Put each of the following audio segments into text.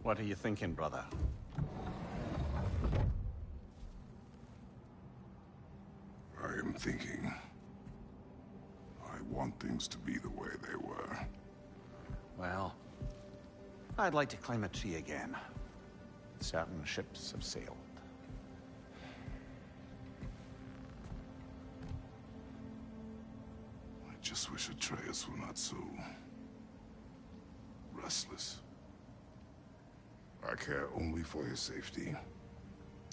What are you thinking, brother? I am thinking... I want things to be the way they were. Well, I'd like to climb a tree again. Certain ships have sailed. I just wish Atreus were not so... restless. I care only for his safety.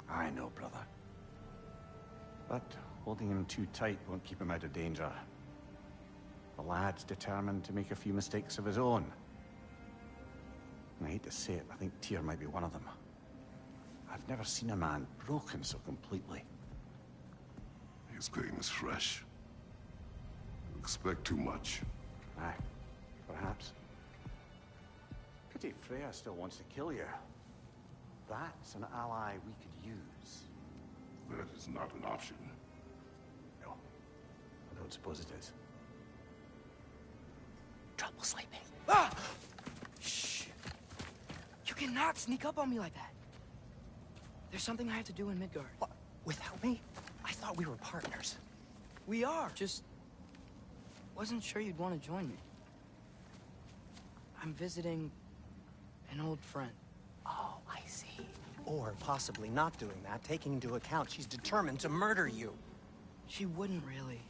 I know, brother. But holding him too tight won't keep him out of danger. The lad's determined to make a few mistakes of his own. And I hate to say it, I think Tyr might be one of them. I've never seen a man broken so completely. His pain is fresh. You expect too much. Aye, perhaps. Pity Freya still wants to kill you. That's an ally we could use. That is not an option. No, I don't suppose it is. Trouble sleeping. Ah! Shh! You cannot sneak up on me like that. There's something I have to do in Midgard. What? Without me? I thought we were partners. We are, just... wasn't sure you'd want to join me. I'm visiting an old friend. Oh, I see. Or possibly not doing that, taking into account she's determined to murder you. She wouldn't really.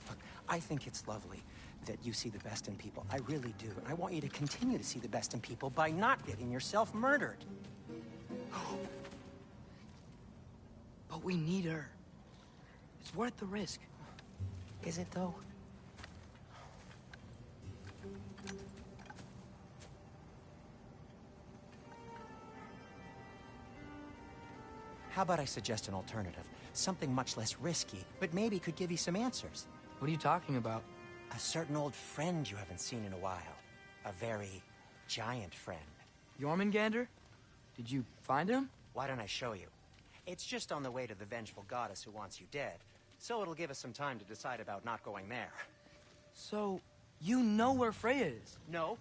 Look, I think it's lovely that you see the best in people. I really do. And I want you to continue to see the best in people by not getting yourself murdered. But we need her. It's worth the risk. Is it, though? How about I suggest an alternative? Something much less risky, but maybe could give you some answers. What are you talking about? A certain old friend you haven't seen in a while. A very giant friend. Jormungandr? Did you find him? Why don't I show you? It's just on the way to the vengeful goddess who wants you dead. So it'll give us some time to decide about not going there. So, you know where Freya is? No.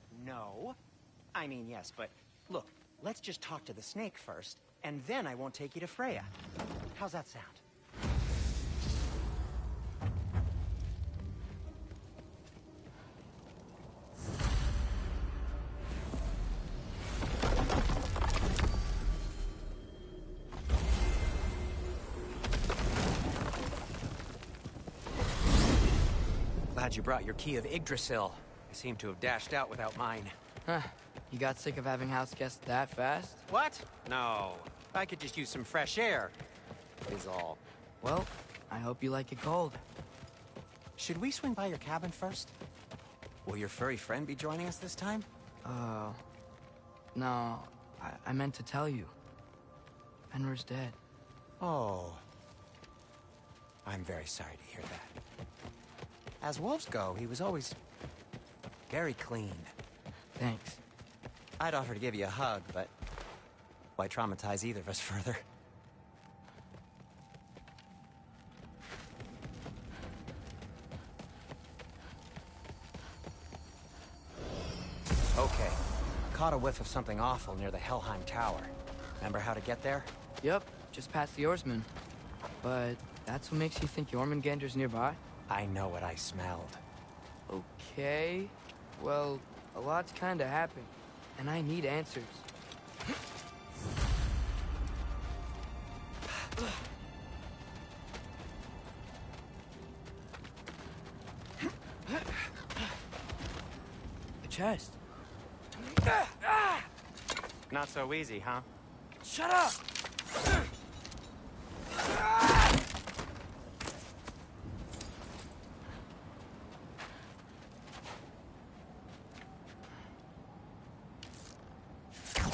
I mean, yes, but look, let's just talk to the snake first, and then I won't take you to Freya. How's that sound? Glad you brought your key of Yggdrasil. I seem to have dashed out without mine. Huh. You got sick of having house guests that fast? What? No. I could just use some fresh air, is all. Well, I hope you like it cold. Should we swing by your cabin first? Will your furry friend be joining us this time? No. I meant to tell you. Fenrir's dead. Oh. I'm very sorry to hear that. As wolves go, he was always very clean. Thanks. I'd offer to give you a hug, but why traumatize either of us further? Okay. Caught a whiff of something awful near the Helheim Tower. Remember how to get there? Yep, just past the oarsman. But that's what makes you think Jormungandr's nearby? I know what I smelled. Okay. Well, a lot's kinda happened, and I need answers. A chest. Not so easy, huh? Shut up!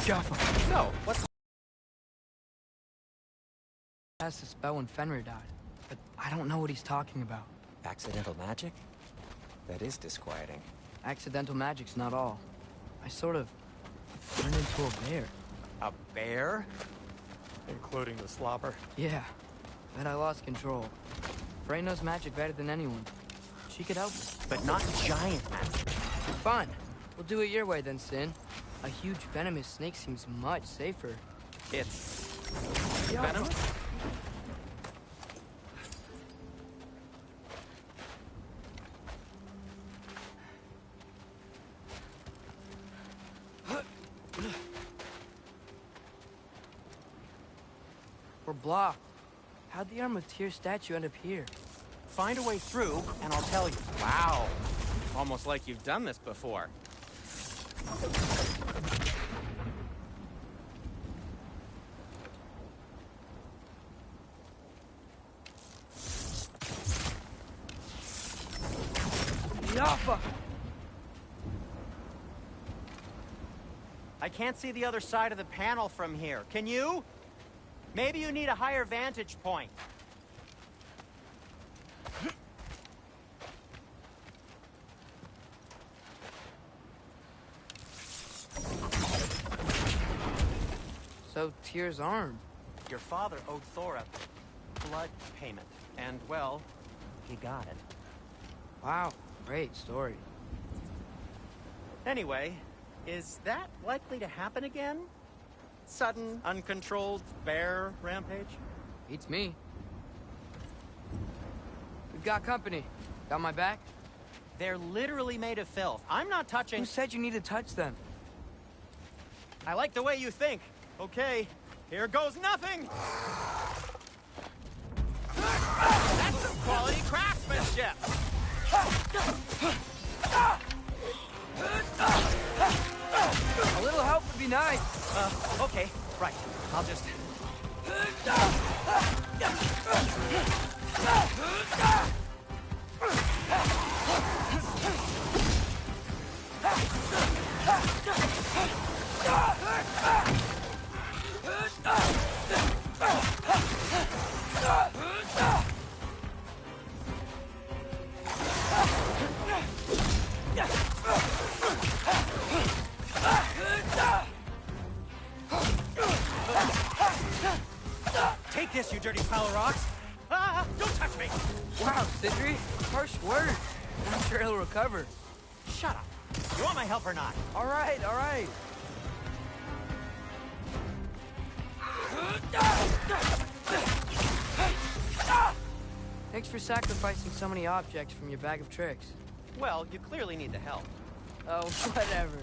Jaffa. No, what's... Cast a spell when Fenrir died, but I don't know what he's talking about. Accidental magic? That is disquieting. Accidental magic's not all. I sort of turned into a bear. A bear? Including the slobber. Yeah, but I lost control. Frey knows magic better than anyone. She could help me. But not giant magic. Fine. We'll do it your way then, Sin. A huge venomous snake seems much safer. It's Yeah. venomous? We're blocked. How'd the Arm of Tyr statue end up here? Find a way through, and I'll tell you. Wow. Almost like you've done this before. Yaffa! I can't see the other side of the panel from here. Can you? Maybe you need a higher vantage point. So, Tyr's arm. Your father owed Thor a blood payment. And, well, he got it. Wow, great story. Anyway, is that likely to happen again? Sudden, uncontrolled bear rampage? Beats me. We've got company. Got my back? They're literally made of filth. I'm not touching... Who said you need to touch them? I like the way you think. Okay, here goes nothing! That's some quality craftsmanship! A little help would be nice. Okay, right. I'll just... Take this, you dirty pile of rocks! Ah, don't touch me! Wow, Sidri, harsh words. I'm sure he'll recover. Shut up. You want my help or not? All right, all right. Thanks for sacrificing so many objects from your bag of tricks. Well, you clearly need the help. Oh, whatever.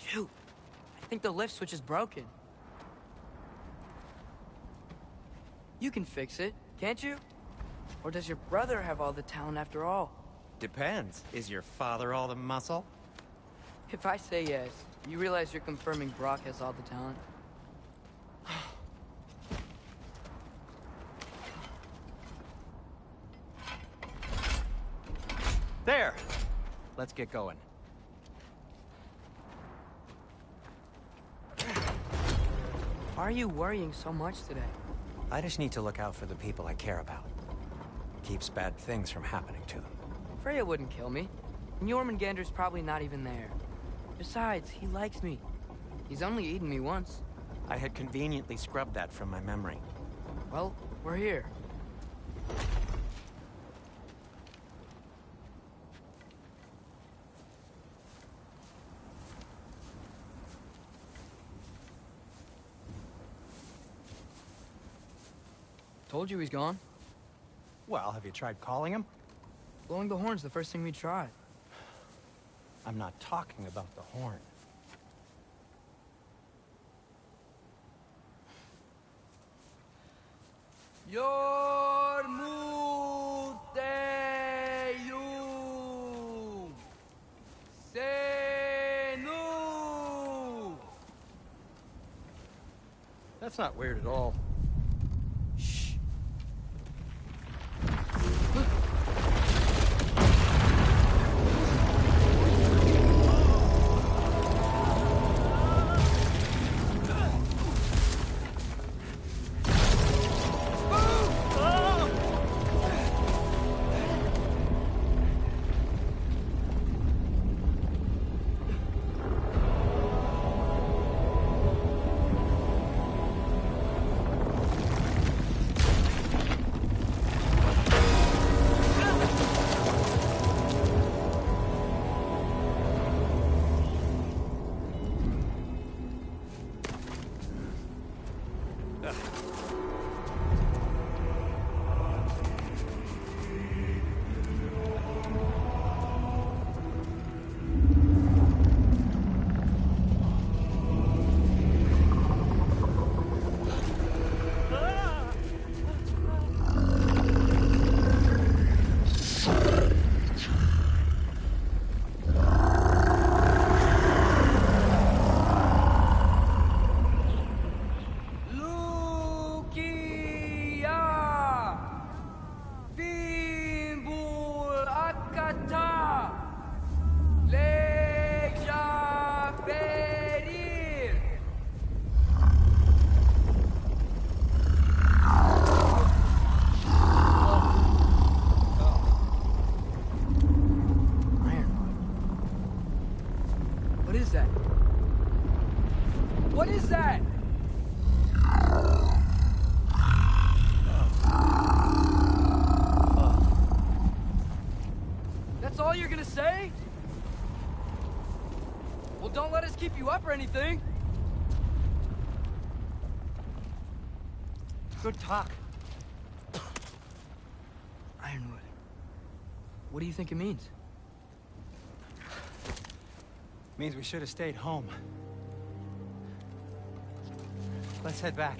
Shoot. I think the lift switch is broken. You can fix it, can't you? Or does your brother have all the talent after all? Depends. Is your father all the muscle? If I say yes, you realize you're confirming Brock has all the talent? There! Let's get going. Why are you worrying so much today? I just need to look out for the people I care about. Keeps bad things from happening to them. Freya wouldn't kill me. And Jormungandr's probably not even there. Besides, he likes me. He's only eaten me once. I had conveniently scrubbed that from my memory. Well, we're here. Told you he's gone. Well, have you tried calling him? Blowing the horn's the first thing we tried. I'm not talking about the horn. Yormuteyum Senu. That's not weird at all. Shh. What is that? What is that? That's all you're gonna say? Well, don't let us keep you up or anything. Good talk. Ironwood. What do you think it means? Means we should have stayed home. Let's head back.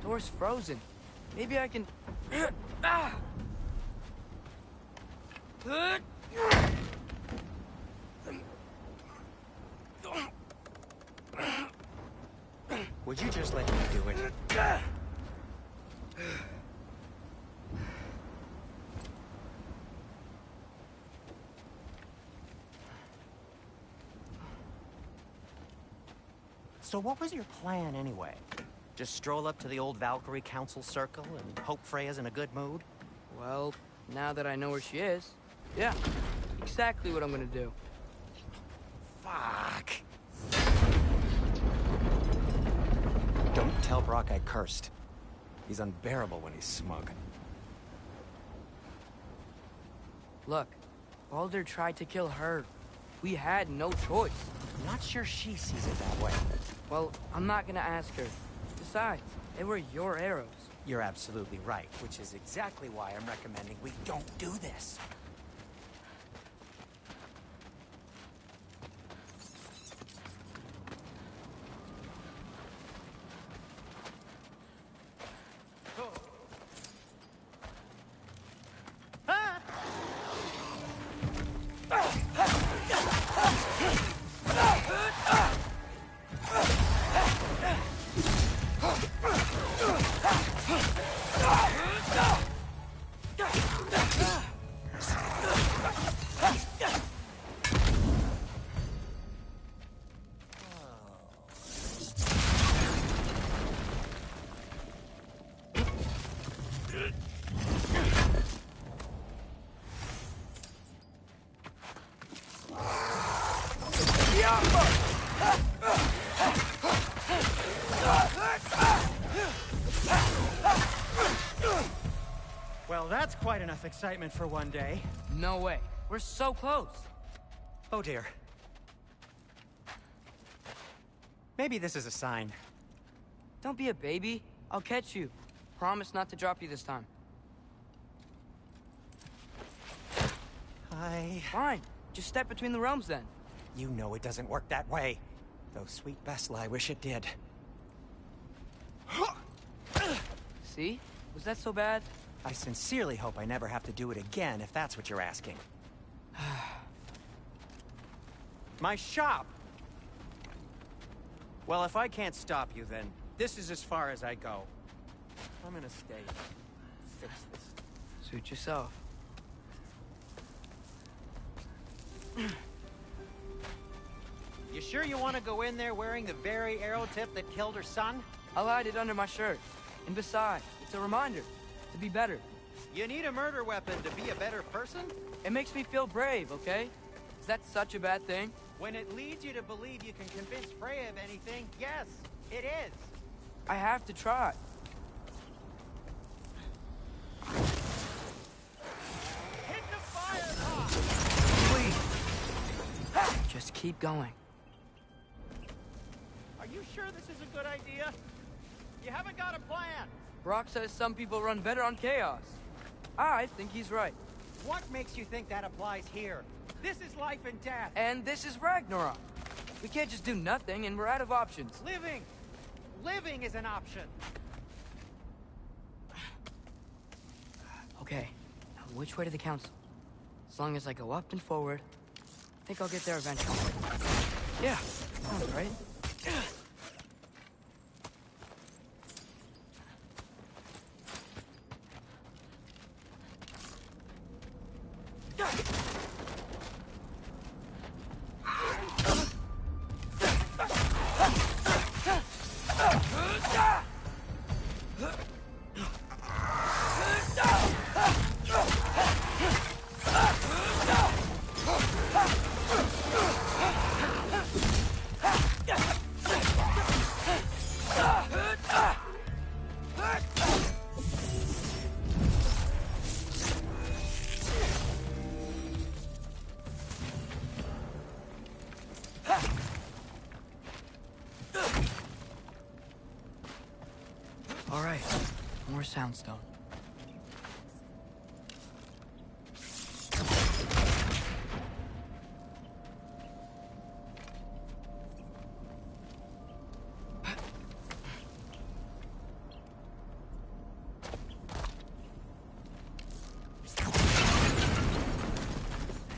Door's frozen. Maybe I can... Ah! Would you just let me do it? So what was your plan anyway? Just stroll up to the old Valkyrie Council Circle and hope Freya's in a good mood? Well, now that I know where she is, yeah, exactly what I'm gonna do. Fuck. Don't tell Brock I cursed. He's unbearable when he's smug. Look, Baldur tried to kill her. We had no choice. I'm not sure she sees it that way. Well, I'm not gonna ask her. Besides, they were your arrows. You're absolutely right, which is exactly why I'm recommending we don't do this. Well, that's quite enough excitement for one day. No way. We're so close. Oh dear. Maybe this is a sign. Don't be a baby. I'll catch you. Promise not to drop you this time. Fine. Just step between the realms then. You know it doesn't work that way. Though sweet Bessel, I wish it did. See? Was that so bad? I sincerely hope I never have to do it again, if that's what you're asking. My shop! Well, if I can't stop you, then this is as far as I go. I'm gonna stay. Fix this. Suit yourself. You sure you want to go in there wearing the very arrow tip that killed her son? I'll hide it under my shirt. And besides, it's a reminder to be better. You need a murder weapon to be a better person? It makes me feel brave, okay? Is that such a bad thing? When it leads you to believe you can convince Freya of anything, yes, it is. I have to try. keep going. Are you sure this is a good idea? You haven't got a plan. Brock says some people run better on chaos. I think he's right. What makes you think that applies here? This is life and death. And this is Ragnarok. We can't just do nothing, and we're out of options. Living! Living is an option. Okay, now which way to the council? As long as I go up and forward, I think I'll get there eventually. Yeah, sounds right. All right, more soundstone.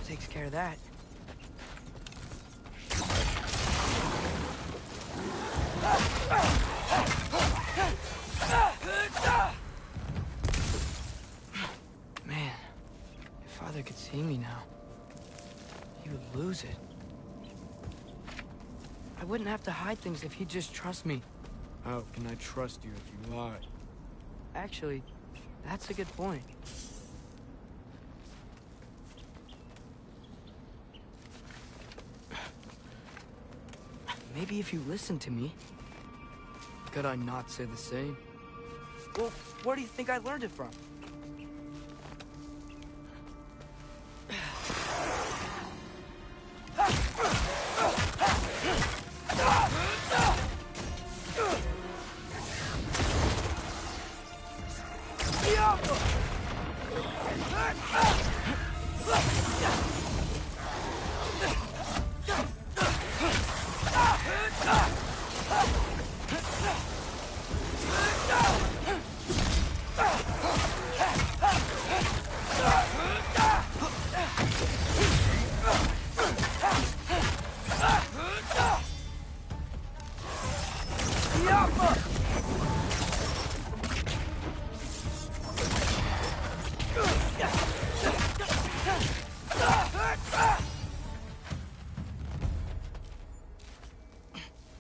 Takes care of that. Man, if Father could see me now, he would lose it. I wouldn't have to hide things if he'd just trust me. How can I trust you if you lie? Actually, that's a good point. Maybe if you listened to me. Could I not say the same? Well, where do you think I learned it from?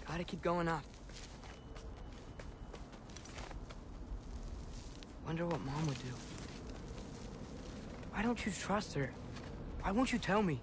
Gotta keep going up. Wonder what Mom would do. Why don't you trust her? Why won't you tell me?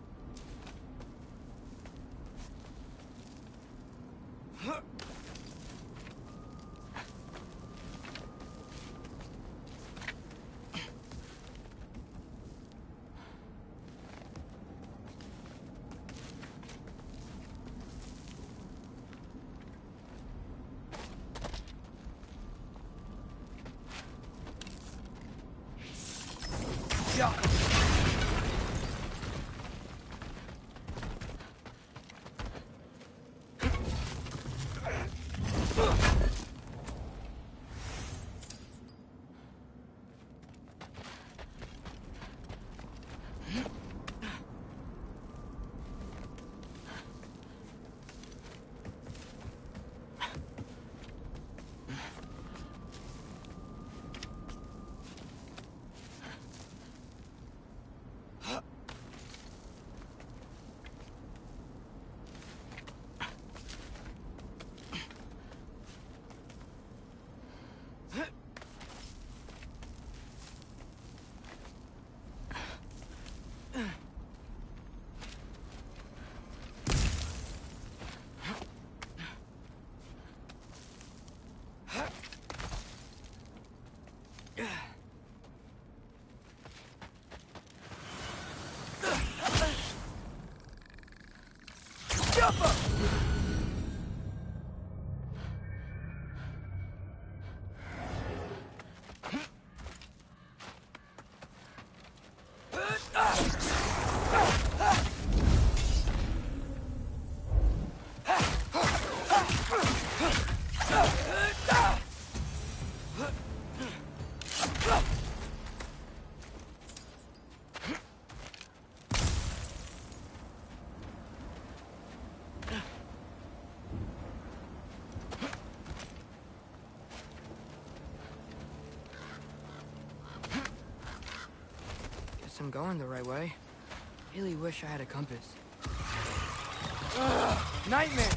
I'm going the right way. Really wish I had a compass. Nightmare!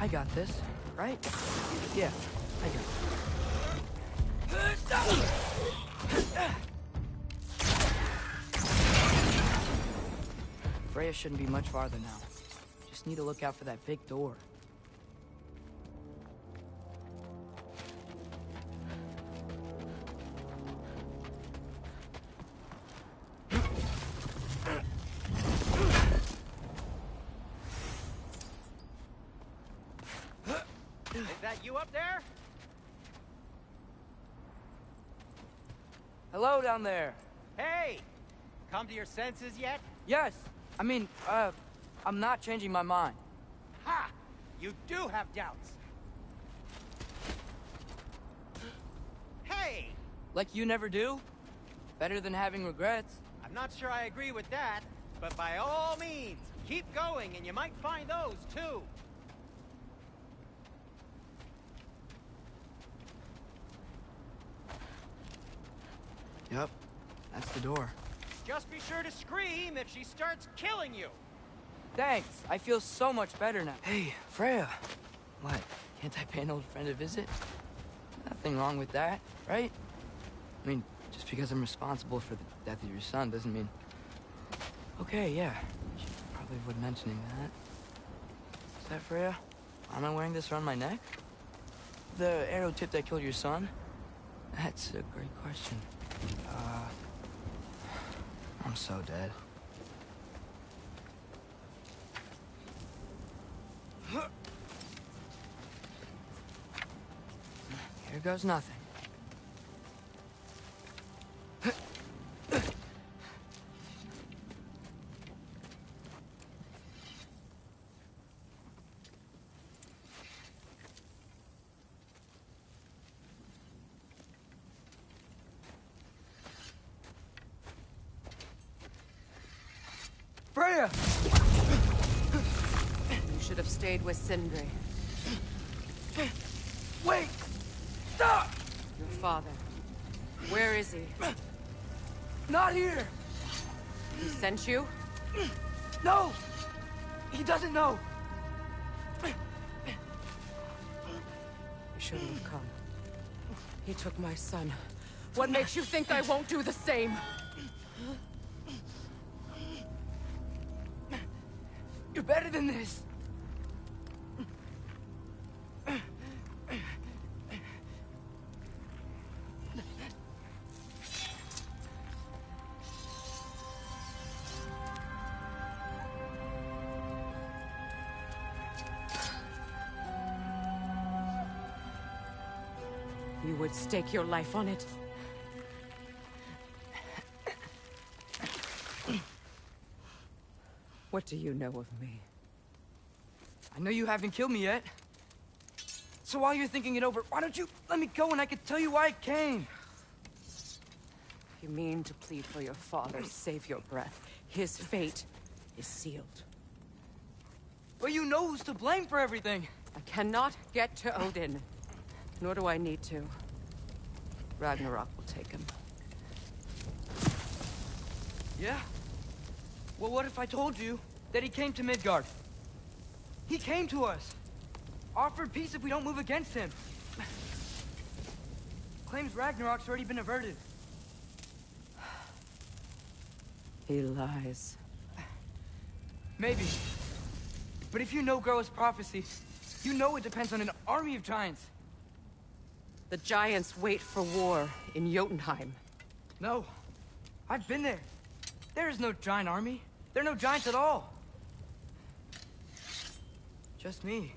I got this, right? Yeah, I got it. Freya shouldn't be much farther now. Just need to look out for that big door. Is that you up there? Hello down there. Hey! Come to your senses yet? Yes, I mean, I'm not changing my mind. Ha! You do have doubts. Hey! Like you never do? Better than having regrets. I'm not sure I agree with that, but by all means, keep going and you might find those too. Yep, that's the door. Just be sure to scream if she starts killing you. Thanks, I feel so much better now. Hey, Freya. What, can't I pay an old friend a visit? Nothing wrong with that, right? I mean, just because I'm responsible for the death of your son doesn't mean... Okay, yeah, you should probably avoid mentioning that. Is that Freya? Why am I wearing this around my neck? The arrow tip that killed your son? That's a great question. I'm so dead. Here goes nothing. Freya! You should have stayed with Sindri. Wait! Stop! Your father. Where is he? Not here! He sent you? No! He doesn't know! You shouldn't have come. He took my son. What makes you think I won't do the same? You're better than this! You would stake your life on it? What do you know of me? I know you haven't killed me yet. So while you're thinking it over, why don't you let me go and I can tell you why I came? You mean to plead for your father, save your breath. His fate is sealed. But you know who's to blame for everything. I cannot get to Odin. Nor do I need to. Ragnarok will take him. Yeah? Well, what if I told you that he came to Midgard? He came to us. Offered peace if we don't move against him. Claims Ragnarok's already been averted. He lies. Maybe. But if you know Groa's prophecy, you know it depends on an army of giants. The giants wait for war in Jotunheim. No. I've been there. There is no giant army. There are no giants at all. Just me.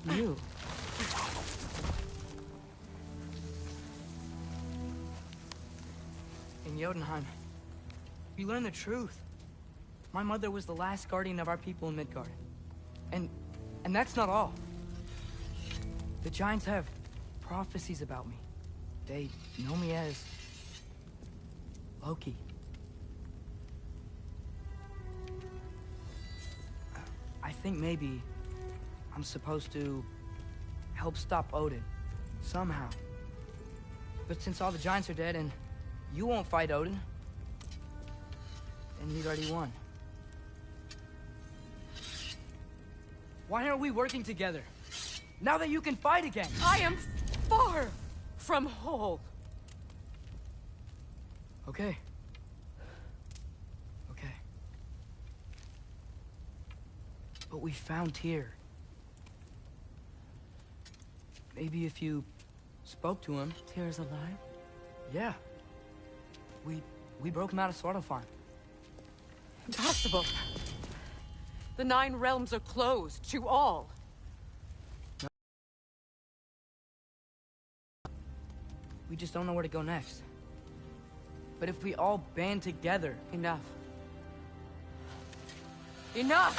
You. In Jotunheim, we learn the truth. My mother was the last guardian of our people in Midgard. And that's not all. The giants have prophecies about me. They know me as Loki. I think maybe I'm supposed to help stop Odin, somehow. But since all the giants are dead and you won't fight Odin, then you've already won. Why aren't we working together? Now that you can fight again! I am far from whole. Okay. Okay. But we found Tyr. Maybe if you spoke to him... Tyr's alive? Yeah. We broke him out of Svartalfheim. Impossible. The 9 realms are closed to all. We just don't know where to go next. But if we all band together... Enough. Enough!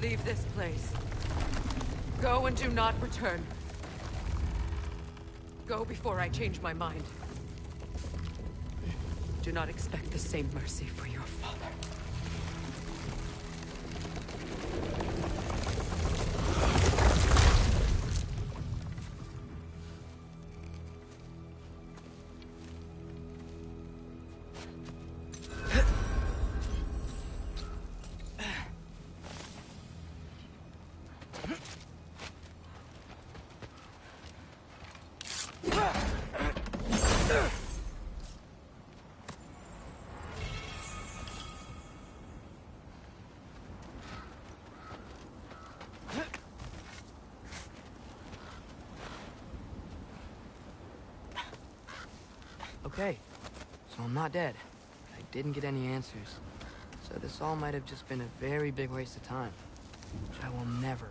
Leave this place. Go and do not return. Go before I change my mind. Do not expect the same mercy for your father. Okay, so I'm not dead. I didn't get any answers. So this all might have just been a very big waste of time. Which I will never,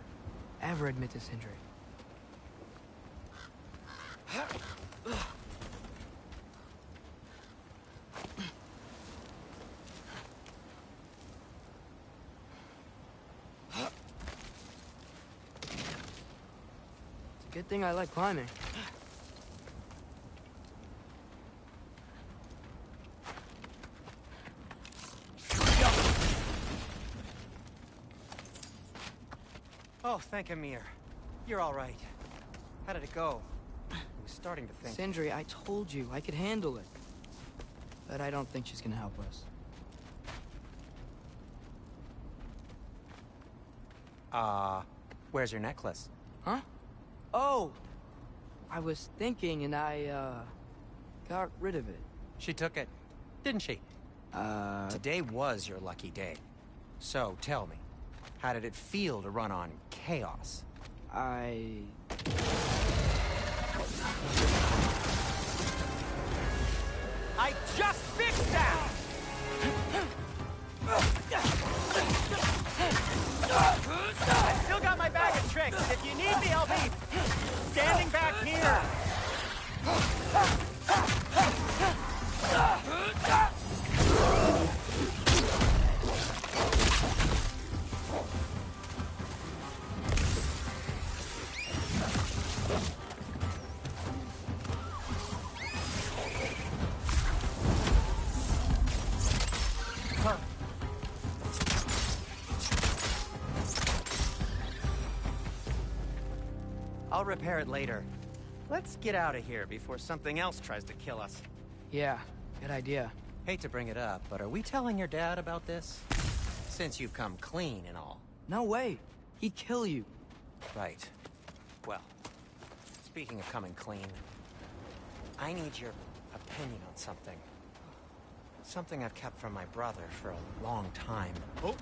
ever admit to Sindri. Good thing I like climbing. Oh, thank Amir. You're all right. How did it go? I was starting to think... Sindri, I told you I could handle it. But I don't think she's gonna help us. Where's your necklace? Huh? Oh! I was thinking and I, got rid of it. She took it, didn't she? Today was your lucky day. So, tell me, how did it feel to run on chaos? I just fixed that! I still got my bag of tricks. If you need me, I'll be standing back here. I'll repair it later. Let's get out of here before something else tries to kill us. yeah, good idea. Hate to bring it up, but are we telling your dad about this? Since you've come clean and all. No way. He'd kill you. Right. Well, speaking of coming clean, I need your opinion on something. Something I've kept from my brother for a long time. Oh!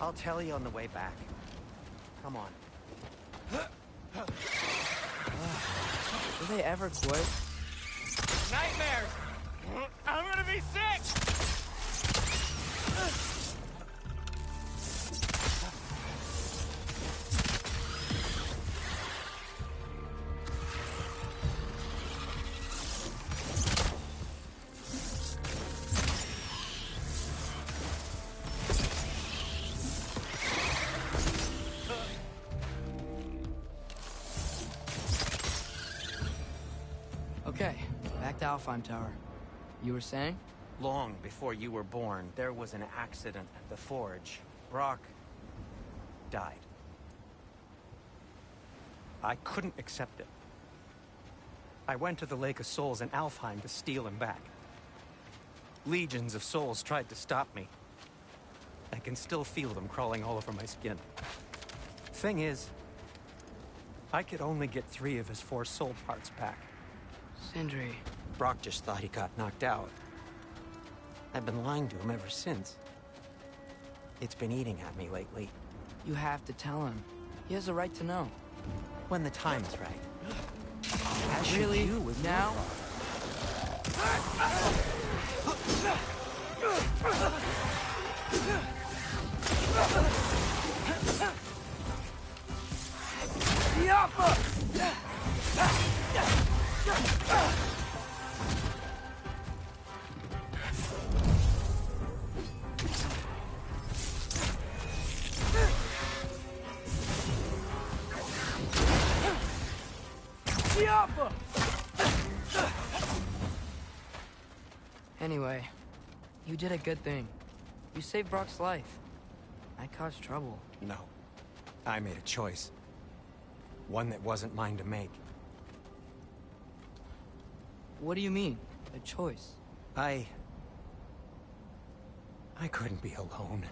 I'll tell you on the way back. Come on. Do they ever quit? Nightmares! I'm gonna be sick! Okay, back to Alfheim Tower. You were saying? Long before you were born, there was an accident at the forge. Brock died. I couldn't accept it. I went to the Lake of Souls in Alfheim to steal him back. Legions of souls tried to stop me. I can still feel them crawling all over my skin. Thing is, I could only get 3 of his 4 soul parts back. Sindri. Brock just thought he got knocked out. I've been lying to him ever since. It's been eating at me lately. You have to tell him. He has a right to know. When the time is right. As should Really? you with Now? Anyway, you did a good thing. You saved Brock's life. I caused trouble. No. I made a choice. One that wasn't mine to make. What do you mean? A choice? I couldn't be alone.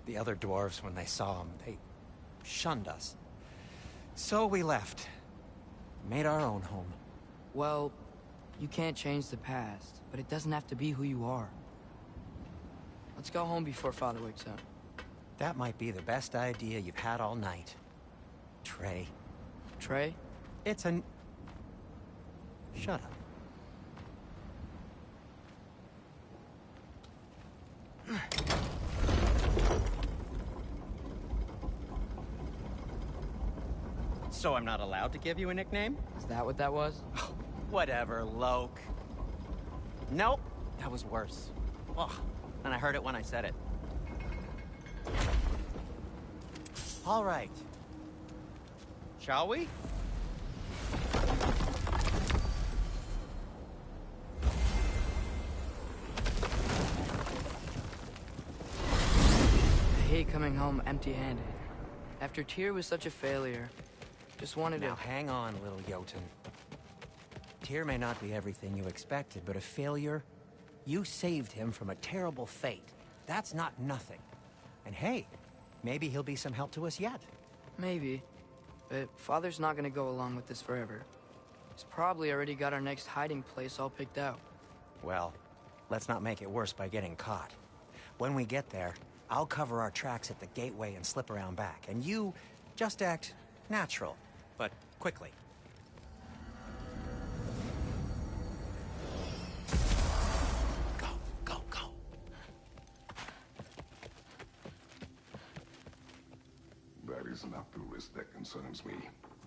The other dwarves, when they saw him, they shunned us. So we left. Made our own home. Well, you can't change the past, but it doesn't have to be who you are. Let's go home before Father wakes up. That might be the best idea you've had all night. Trey. Trey? It's an... Shut up. So I'm not allowed to give you a nickname? Is that what that was? Whatever, Loke. Nope, that was worse. Ugh, and I heard it when I said it. All right. Shall we? I hate coming home empty-handed. After Tyr was such a failure, just wanted Now to... hang on, little Jotun. Tyr may not be everything you expected, but a failure? You saved him from a terrible fate. That's not nothing. And hey, maybe he'll be some help to us yet. Maybe. But Father's not gonna go along with this forever. He's probably already got our next hiding place all picked out. Well, let's not make it worse by getting caught. When we get there, I'll cover our tracks at the gateway and slip around back. And you just act natural, but quickly. Go, go, go. That is not the risk that concerns me.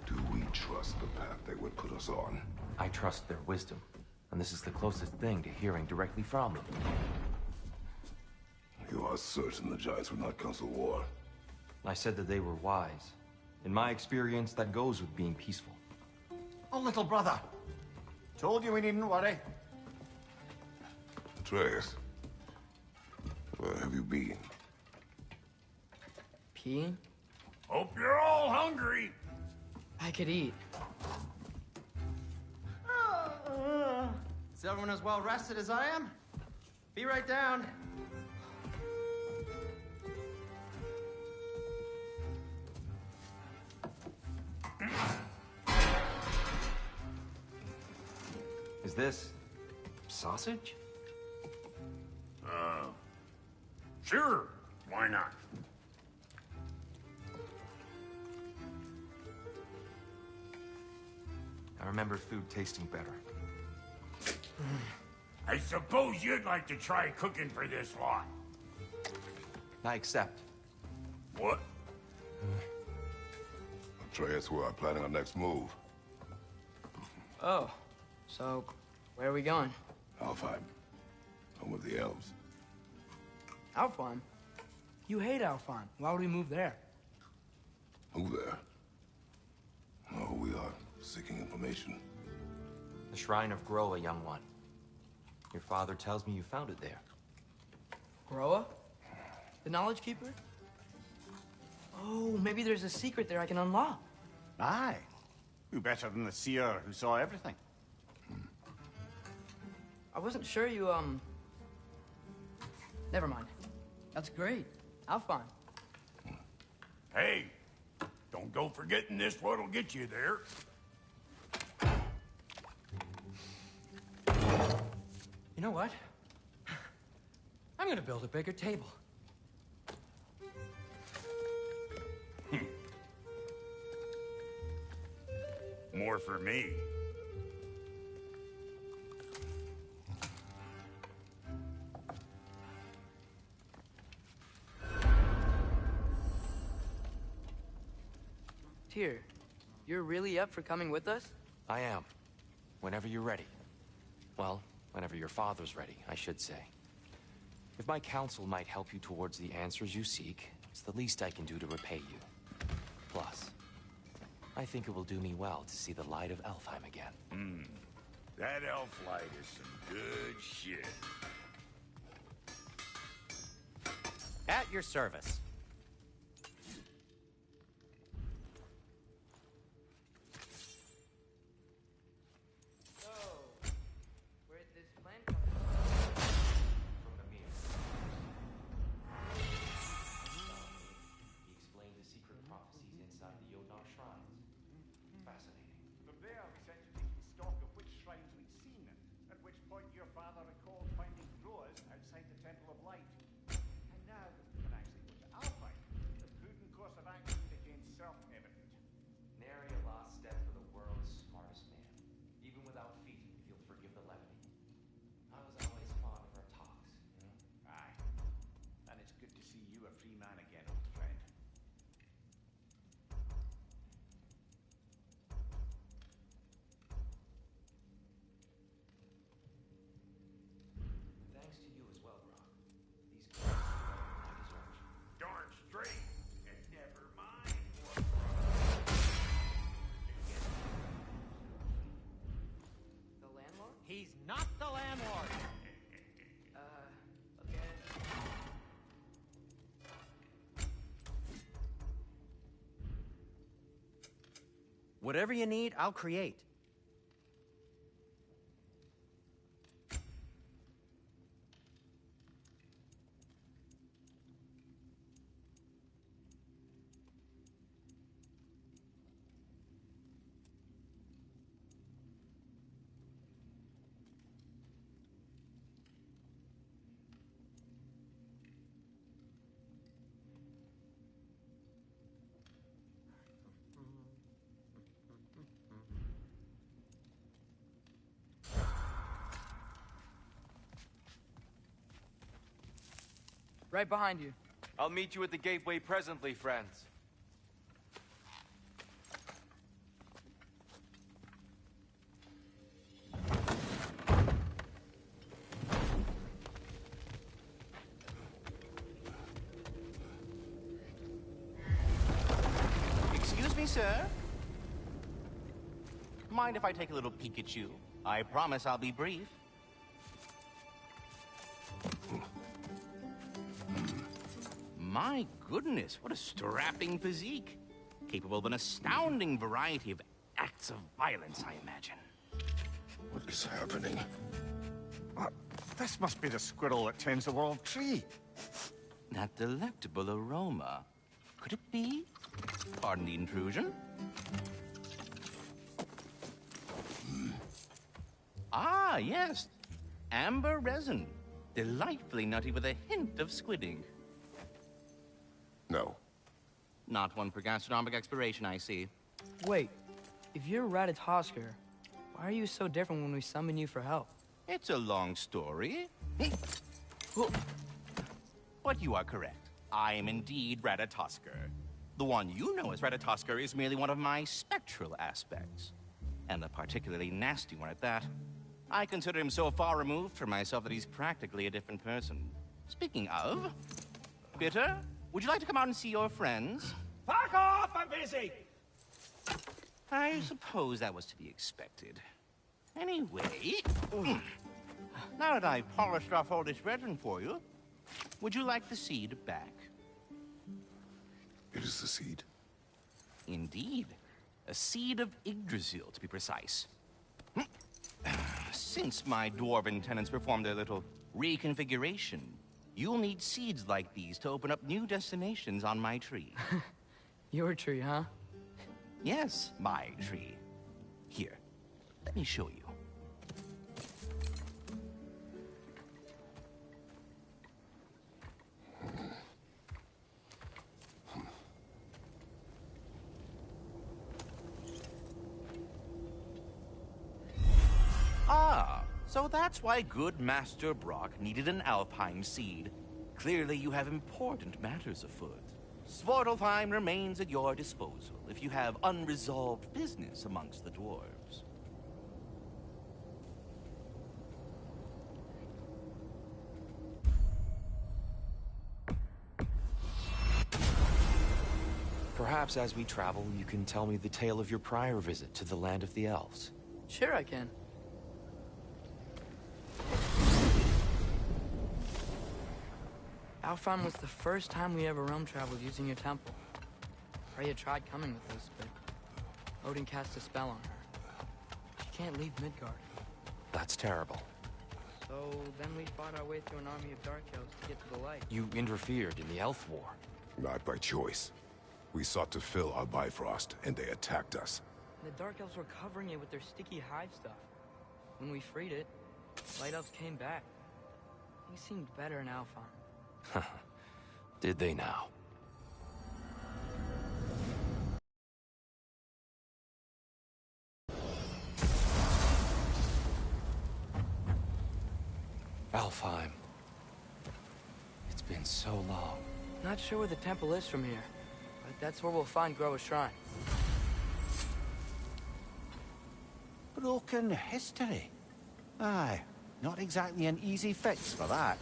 Do we trust the path they would put us on? I trust their wisdom, and this is the closest thing to hearing directly from them. You are certain the Giants would not counsel war? I said that they were wise. In my experience, that goes with being peaceful. Oh, little brother. Told you we needn't worry. Atreus, where have you been? Peeing? Hope you're all hungry. I could eat. Is everyone as well rested as I am? Be right down. Is this sausage? Sure. Why not? I remember food tasting better. I suppose you'd like to try cooking for this lot. I accept. What? Atreus, we're planning our next move. Oh. So, where are we going? Alfheim. Home of the elves. Alfheim? You hate Alfheim. Why would we move there? Who there? Oh, we are seeking information. The Shrine of Groa, young one. Your father tells me you found it there. Groa? The Knowledge Keeper? Oh, maybe there's a secret there I can unlock. Aye. Who better than the seer who saw everything? I wasn't sure you, Never mind. That's great. Alfheim. Hey, don't go forgetting this what'll get you there. You know what? I'm gonna build a bigger table. More for me. Tyr, you're really up for coming with us? I am. Whenever you're ready. Well, whenever your father's ready, I should say. If my counsel might help you towards the answers you seek, it's the least I can do to repay you. Plus, I think it will do me well to see the light of Alfheim again. That elf light is some good shit. At your service. So, where'd this plan come from? From Amir. He explained the secret prophecies inside the Yodnar shrines. Fascinating. From there, we set to taking stock of which shrines we'd seen, at which point your father recalled finding Groa's outside the Temple of Light. And now, when actually go to Alpine, the prudent course of action became self-evident. Nary a lost step for the world's smartest man. Even without feet, if you'll forgive the levity. I was always fond of our talks, you know? Aye. And it's good to see you a free man again, old friend. not the landlord. Okay. Whatever you need, I'll create. Right behind you. I'll meet you at the gateway presently, friends. Excuse me, sir? Mind if I take a little peek at you? I promise I'll be brief. My goodness, what a strapping physique. Capable of an astounding variety of acts of violence, I imagine. What is happening? This must be the squirrel that tends the world tree. That delectable aroma. Could it be? Pardon the intrusion. Ah, yes. Amber resin. Delightfully nutty with a hint of squidding. No. Not one for gastronomic exploration, I see. Wait, if you're Ratatoskr, why are you so different when we summon you for help? It's a long story. But you are correct. I am indeed Ratatoskr. The one you know as Ratatoskr is merely one of my spectral aspects. And a particularly nasty one at that. I consider him so far removed from myself that he's practically a different person. Speaking of, Bitter, would you like to come out and see your friends? Fuck off! I'm busy! I suppose that was to be expected. Anyway, now that I've polished off all this resin for you, would you like the seed back? It is the seed. Indeed. A seed of Yggdrasil, to be precise. Since my dwarven tenants performed their little reconfiguration, you'll need seeds like these to open up new destinations on my tree. Your tree, huh? Yes, my tree. Here, let me show you. Ah, so that's why good Master Brock needed an Alpine seed. Clearly you have important matters afoot. Svartalfheim remains at your disposal if you have unresolved business amongst the dwarves. Perhaps as we travel, you can tell me the tale of your prior visit to the land of the elves. Sure I can. Alfheim was the first time we ever realm traveled using your temple. Freya tried coming with us, but Odin cast a spell on her. She can't leave Midgard. That's terrible. So then we fought our way through an army of Dark Elves to get to the light. You interfered in the Elf War. Not by choice. We sought to fill our Bifrost, and they attacked us. And the Dark Elves were covering it with their sticky hive stuff. When we freed it, Light Elves came back. Things seemed better in Alfheim. Did they now? Alfheim. It's been so long. Not sure where the temple is from here, but that's where we'll find Groa's shrine. Broken history. Aye, not exactly an easy fix for that.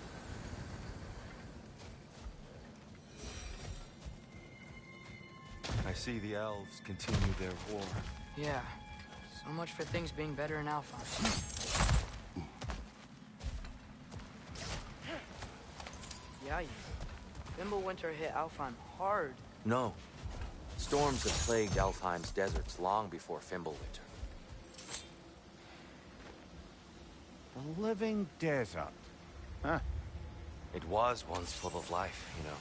I see the elves continue their war. Yeah, so much for things being better in Alfheim. right. Fimbulwinter hit Alfheim hard. No. Storms have plagued Alfheim's deserts long before Fimbulwinter. A living desert. Huh? It was once full of life, you know.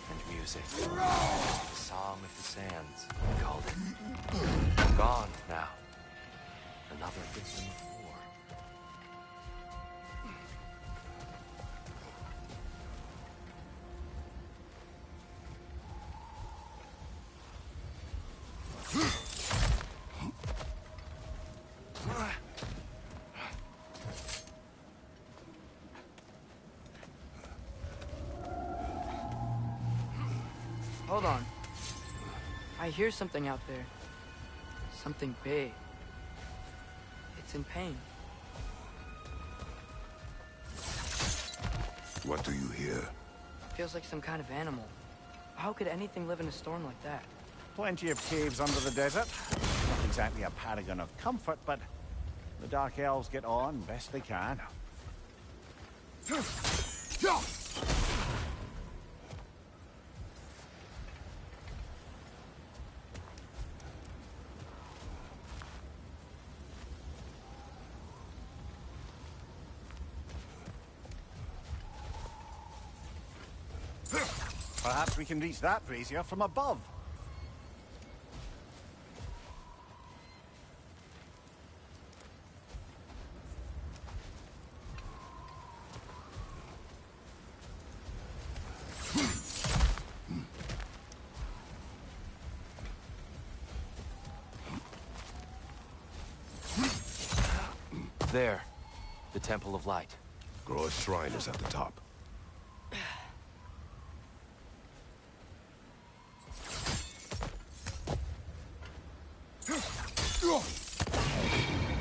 And music. The Song of the Sands, they called it. Gone now. Another victim of war. Hold on. I hear something out there. Something big. It's in pain. What do you hear? Feels like some kind of animal. How could anything live in a storm like that? Plenty of caves under the desert. Not exactly a paragon of comfort, but the Dark Elves get on best they can. Perhaps we can reach that brazier from above. There. The Temple of Light. Groa's shrine is at the top.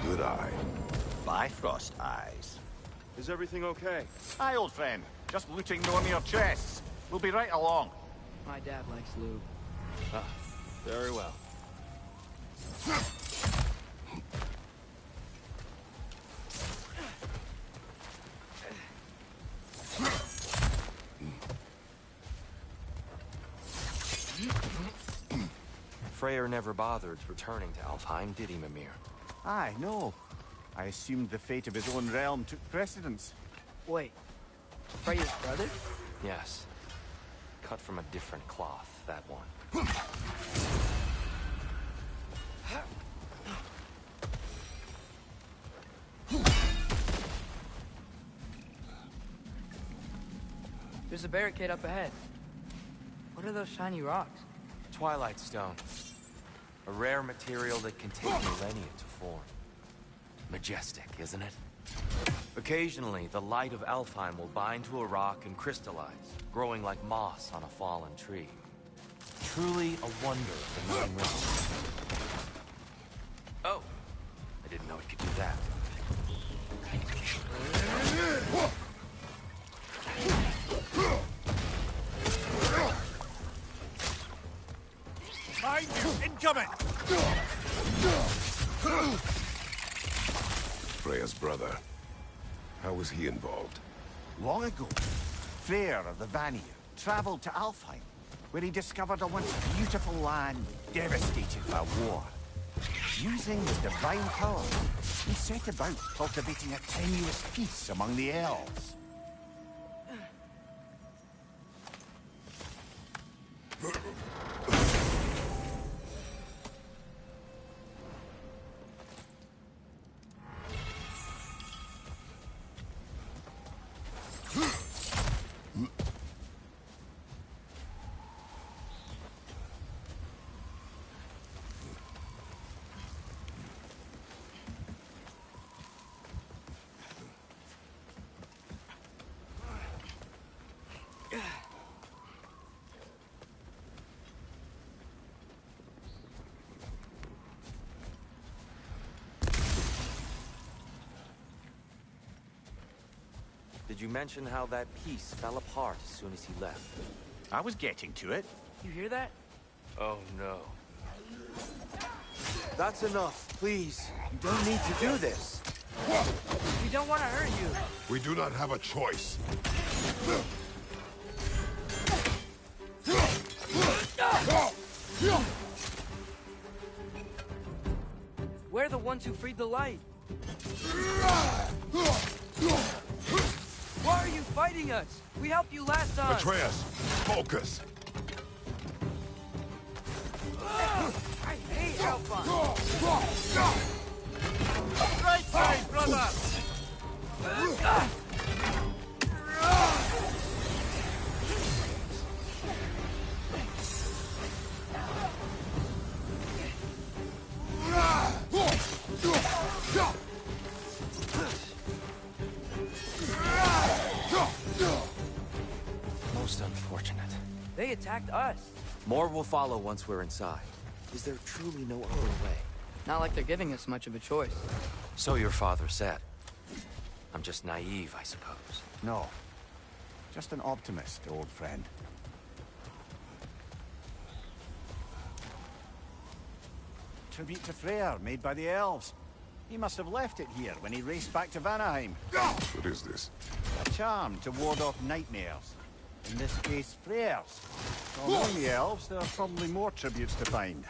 Good eye. Bifrost eyes. Is everything okay? Aye, old friend. Just looting Nornir chests. We'll be right along. My dad likes lube. Ah, very well. Freyr never bothered returning to Alfheim, did he, Mimir? Aye, no. I assumed the fate of his own realm took precedence. Wait. Freya's brother? Yes. Cut from a different cloth, that one. There's a barricade up ahead. What are those shiny rocks? Twilight Stone. A rare material that can take millennia to form. Majestic, isn't it? Occasionally, the light of Alfheim will bind to a rock and crystallize, growing like moss on a fallen tree. Truly a wonder of the Nine Realms. Oh! I didn't know it could do that. Behind you! Incoming! Freya's brother. How was he involved? Long ago, Freyr of the Vanir traveled to Alfheim, where he discovered a once beautiful land devastated by war. Using his divine power, he set about cultivating a tenuous peace among the elves. Did you mention how that piece fell apart as soon as he left? I was getting to it. You hear that? Oh no. That's enough, please. You don't need to do this. We don't want to hurt you. We do not have a choice. We're the ones who freed the light. Why are you fighting us? We helped you last time. Atreus, focus. I hate Alphonse. Right side, brother! Most unfortunate. They attacked us. More will follow once we're inside. Is there truly no other way? Not like they're giving us much of a choice. So your father said. I'm just naive, I suppose. No. Just an optimist, old friend. Tribute to Freyr, made by the elves. He must have left it here when he raced back to Vanaheim. What is this? A charm to ward off nightmares. In this case, Freyr's. Among the elves, there are probably more tributes to find.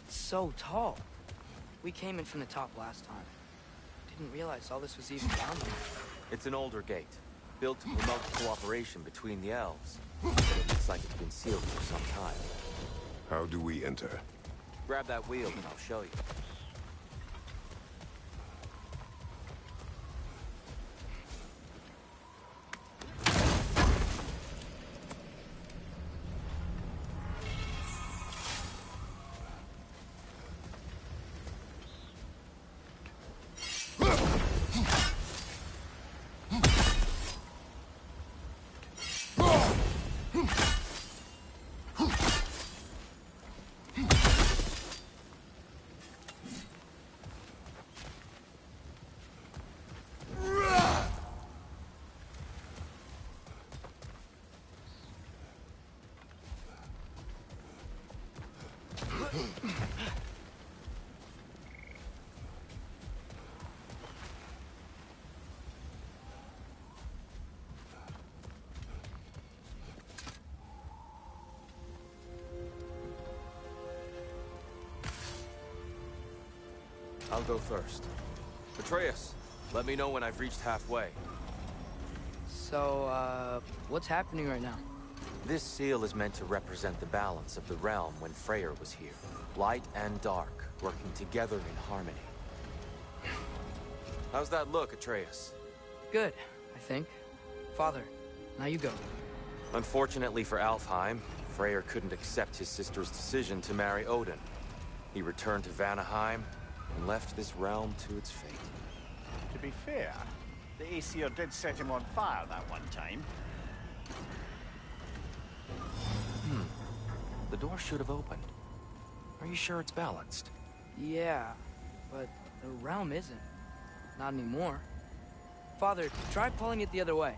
It's so tall. We came in from the top last time. Didn't realize all this was even down there. It's an older gate, built to promote cooperation between the elves. But it looks like it's been sealed for some time. How do we enter? Grab that wheel and I'll show you. I'll go first. Atreus, let me know when I've reached halfway. So, what's happening right now? This seal is meant to represent the balance of the realm when Freyr was here. Light and dark, working together in harmony. How's that look, Atreus? Good, I think. Father, now you go. Unfortunately for Alfheim, Freyr couldn't accept his sister's decision to marry Odin. He returned to Vanaheim and left this realm to its fate. To be fair, the Aesir did set him on fire that one time. The door should have opened. Are you sure it's balanced? Yeah, but the realm isn't. Not anymore. Father, try pulling it the other way.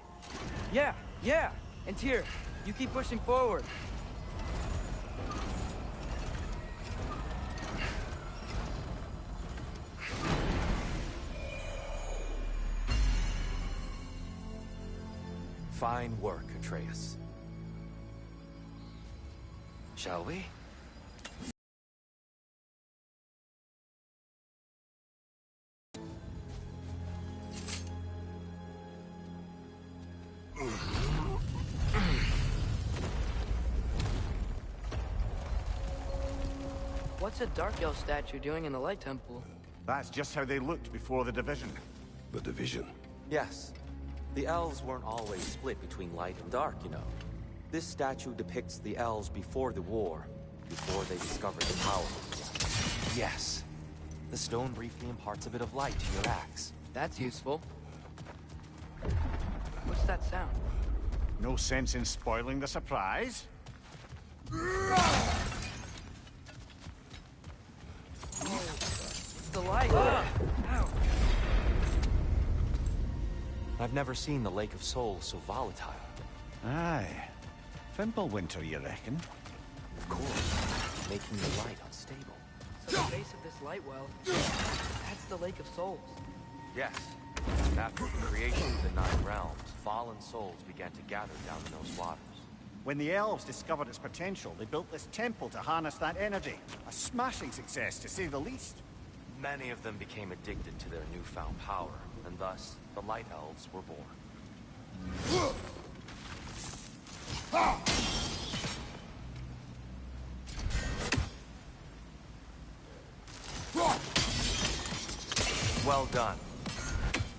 Yeah! And Tyr, you keep pushing forward. Fine work, Atreus. Shall we? What's a Dark Elf statue doing in the Light Temple? That's just how they looked before the division. The division. Yes. The elves weren't always split between light and dark, you know. This statue depicts the elves before the war, before they discovered the power. Yes. The stone briefly imparts a bit of light to your axe. That's useful. What's that sound? No sense in spoiling the surprise. It's the light. Ow. I've never seen the Lake of Souls so volatile. Aye. Fimbulwinter, you reckon? Of course, making the light unstable. So the base of this light well, that's the Lake of Souls. Yes. After the creation of the Nine Realms, fallen souls began to gather down in those waters. When the elves discovered its potential, they built this temple to harness that energy. A smashing success, to say the least. Many of them became addicted to their newfound power, and thus, the Light Elves were born. Well done.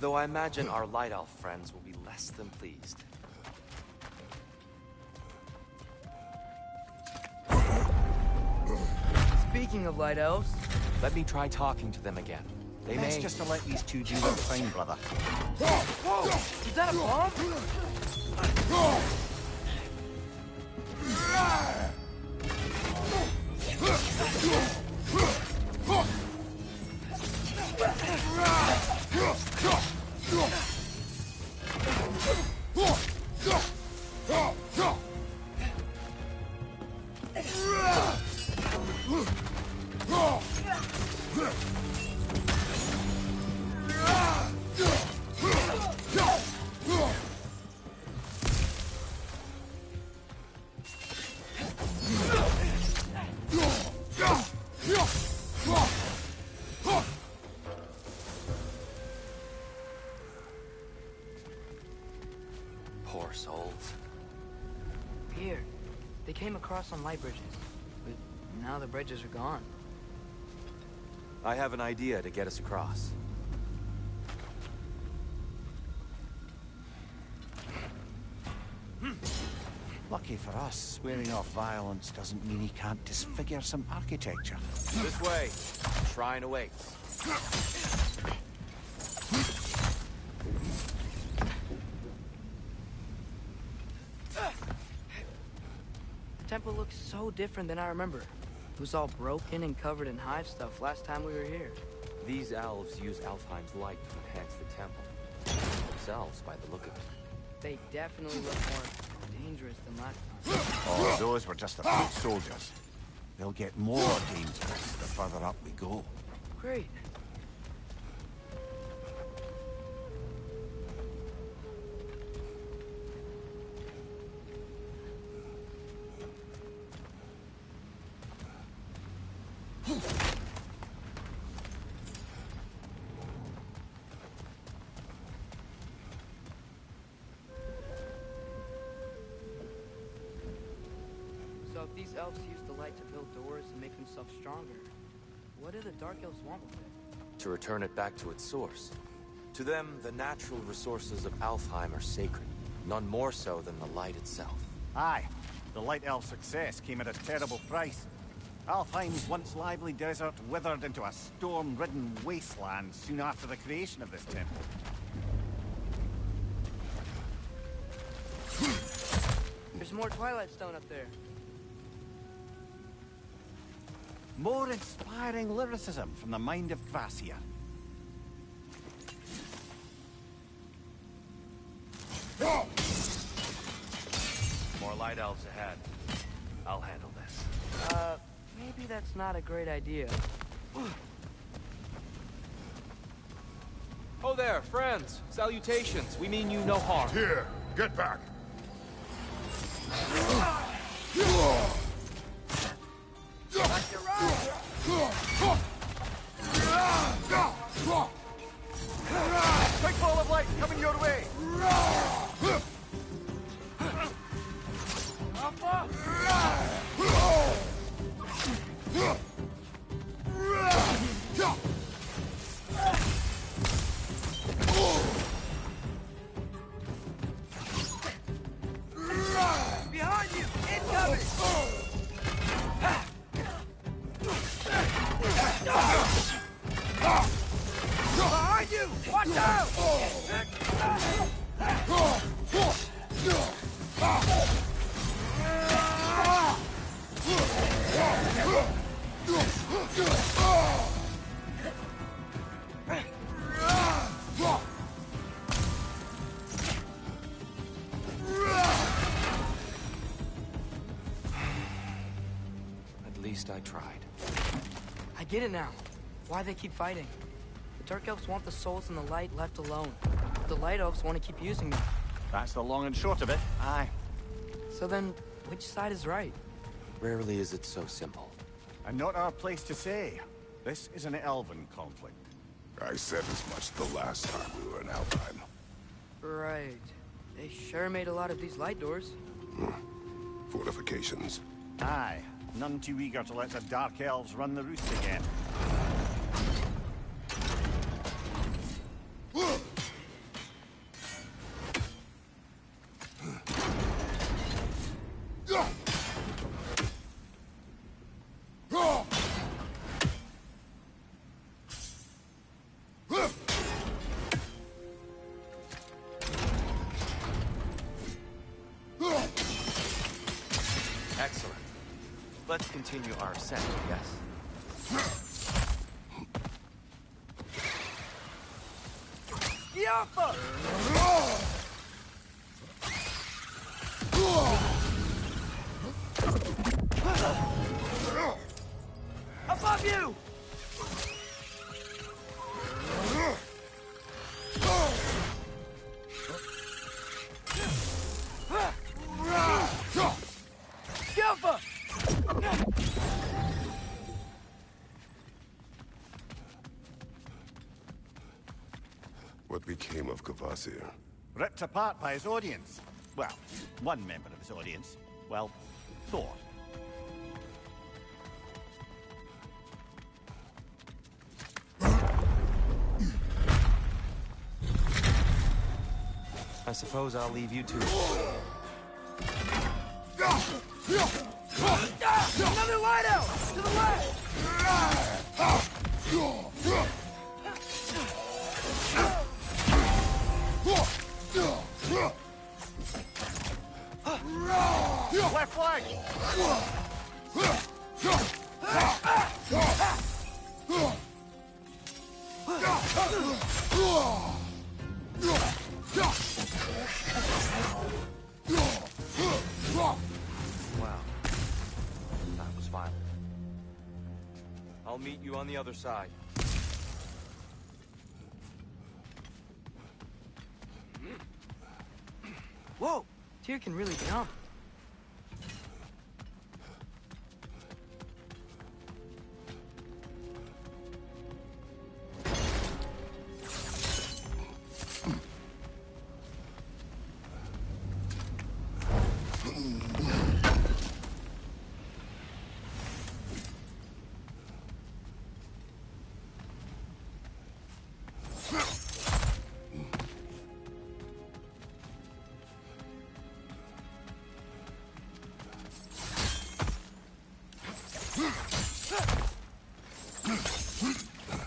Though I imagine our Light Elf friends will be less than pleased. Speaking of Light Elves... Let me try talking to them again. They Best may... just to let these two do their thing, brother. Whoa! Is that a bomb? Poor souls. Here. They came across on light bridges. But now the bridges are gone. I have an idea to get us across. Lucky for us, swearing off violence doesn't mean he can't disfigure some architecture. This way. Shrine awaits. The temple looks so different than I remember. It was all broken and covered in hive stuff last time we were here. These elves use Alfheim's light to enhance the temple. Themselves, by the look of it. They definitely look more dangerous than last time. Oh, those were just the foot soldiers. They'll get more dangerous the further up we go. Great. So if these elves use the light to build doors and make themselves stronger, what do the Dark Elves want with it? To return it back to its source. To them, the natural resources of Alfheim are sacred, none more so than the light itself. Aye, the Light Elf success came at a terrible price. Alfheim's once lively desert withered into a storm-ridden wasteland soon after the creation of this temple. There's more Twilight Stone up there. More inspiring lyricism from the mind of Kvasir. More Light Elves ahead. I'll handle this. Maybe that's not a great idea. Oh there, friends. Salutations. We mean you no harm. Here, get back. Quick ball of light coming your way! Behind you! Incoming! Behind you! Watch out! At least I tried. I get it now. Why they keep fighting. The Dark Elves want the souls in the light left alone. But the Light Elves want to keep using them. That's the long and short of it. Aye. So then, which side is right? Rarely is it so simple. And not our place to say. This is an elven conflict. I said as much the last time we were in Alfheim. Right. They sure made a lot of these light doors. Fortifications. Aye. None too eager to let the Dark Elves run the roost again. Excellent. Let's continue our ascent, yes? Yappa! Above you! Yappa! What became of Kvasir? Ripped apart by his audience. Well, one member of his audience. Well, Thor. I suppose I'll leave you two. Another light out! To the left! Left flank! Wow. That was violent. I'll meet you on the other side. Whoa! Tyr can really jump.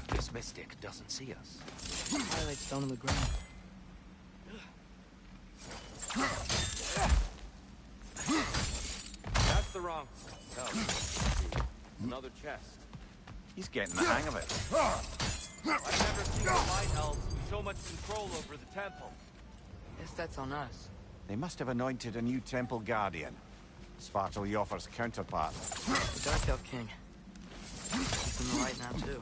This mystic doesn't see us. Highlight stone on the ground. That's the wrong. No. Another chest. He's getting the hang of it. I've never seen the Light Elves with so much control over the temple. Guess that's on us. They must have anointed a new temple guardian. Svartal Jofr's counterpart. The Dark Elf King. He's in the light now, too.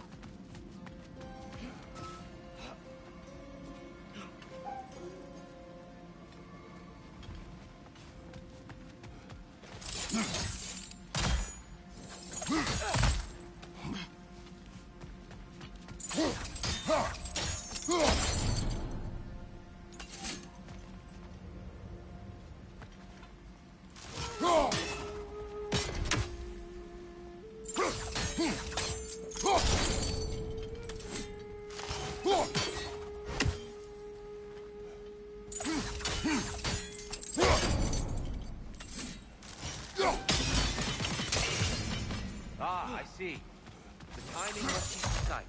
Ah, I see. The timing must be precise.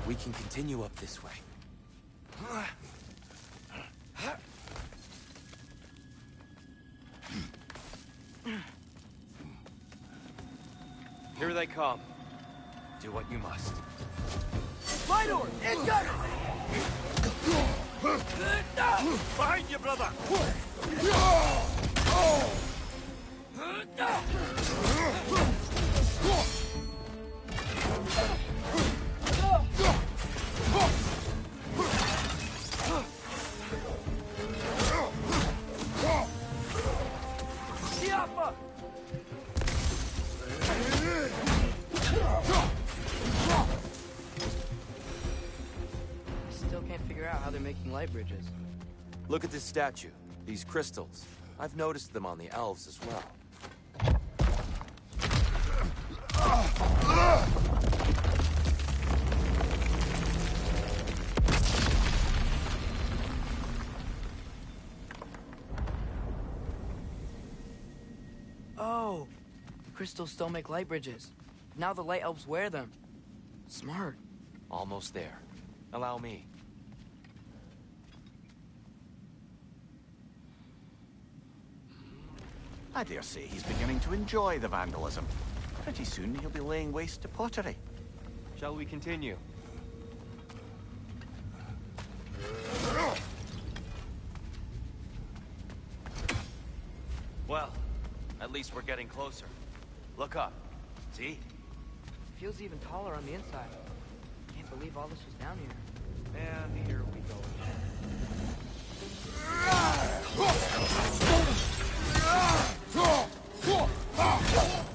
We can continue up this way. Here they come. Do what you must. Lidor! Incoming! Behind you, brother! Siapa! I still can't figure out how they're making light bridges. Look at this statue. These crystals. I've noticed them on the elves as well. Oh, the crystals still make light bridges. Now the light elves wear them. Smart. Almost there. Allow me. I dare say he's beginning to enjoy the vandalism. Pretty soon he'll be laying waste to pottery. Shall we continue? Well, at least we're getting closer. Look up. See? Feels even taller on the inside. Can't believe all this was down here. And here we go.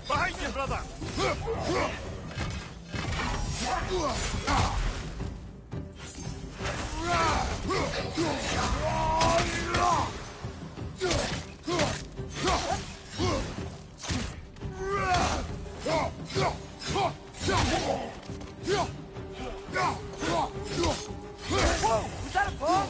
Behind you, brother! Whoa! Was that a bomb?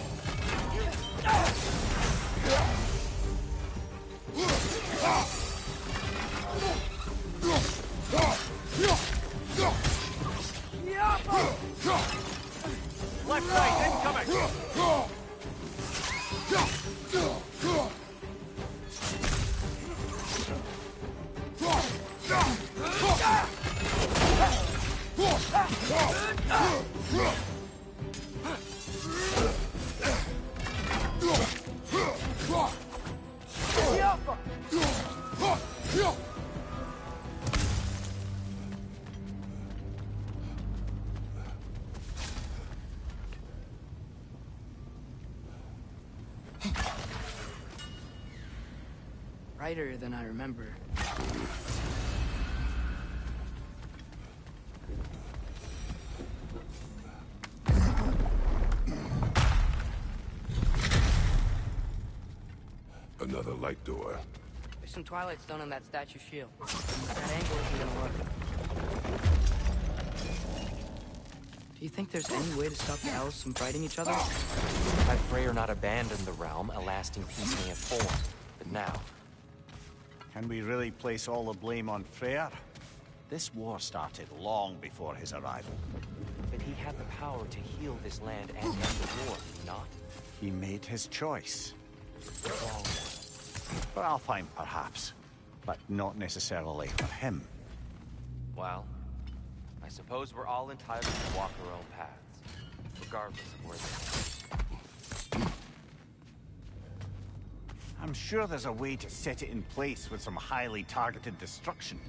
Left, right, incoming! Brighter than I remember. Another light door. There's some Twilight Stone on that statue shield. That angle isn't gonna work. Do you think there's any way to stop the elves from fighting each other? Had Freyr not abandoned the realm, a lasting peace may have formed. But now, Can we really place all the blame on Freyr? This war started long before his arrival. but he had the power to heal this land and end the war, did he not? He made his choice. For Alfheim, perhaps, but not necessarily for him. Well, I suppose we're all entitled to walk our own paths, regardless of where they lead. I'm sure there's a way to set it in place with some highly targeted destruction.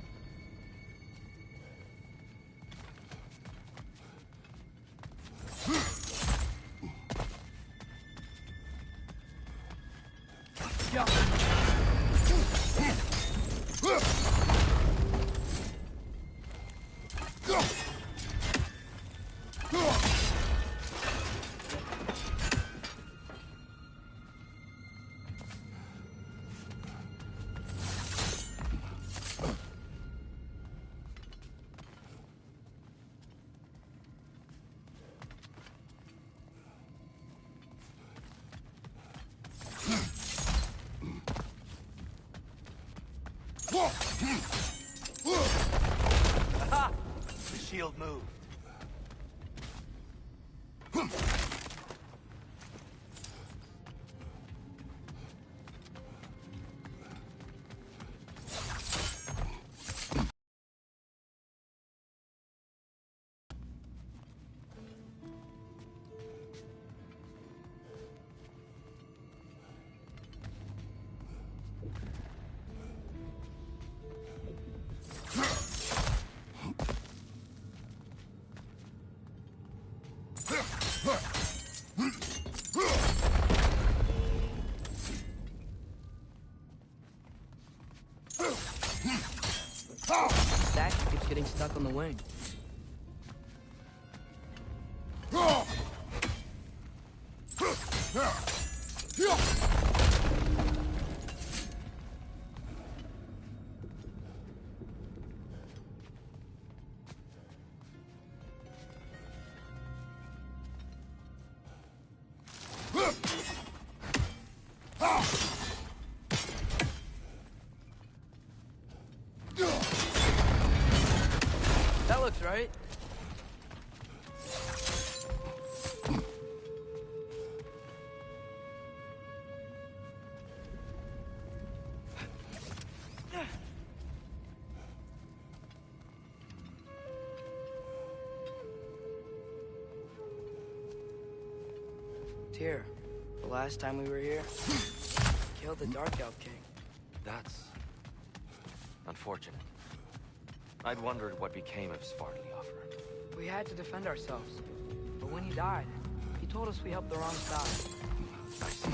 Aha! The shield moved. That keeps getting stuck on the wing. That looks right. Tyr, the last time we were here, killed the Dark Elf King. That's unfortunate. I'd wondered what became of Svartalfheim. We had to defend ourselves. But when he died, he told us we helped the wrong side. I see.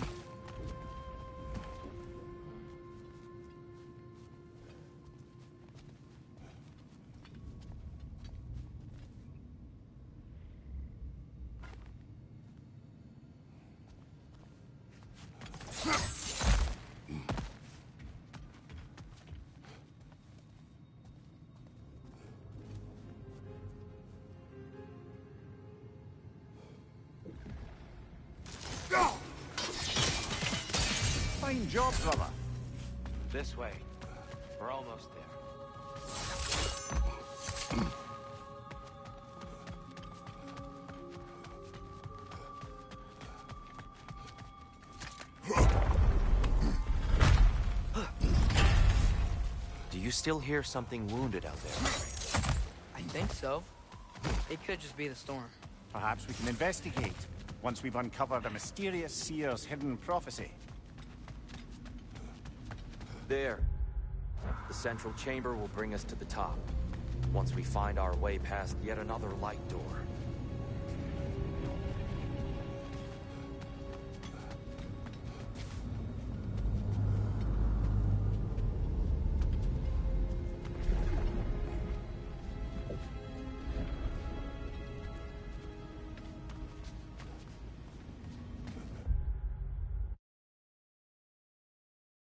Fine job, brother. This way. We're almost there. Do you still hear something wounded out there? I think so. It could just be the storm. Perhaps we can investigate, once we've uncovered a mysterious seer's hidden prophecy. There. The central chamber will bring us to the top, once we find our way past yet another light door.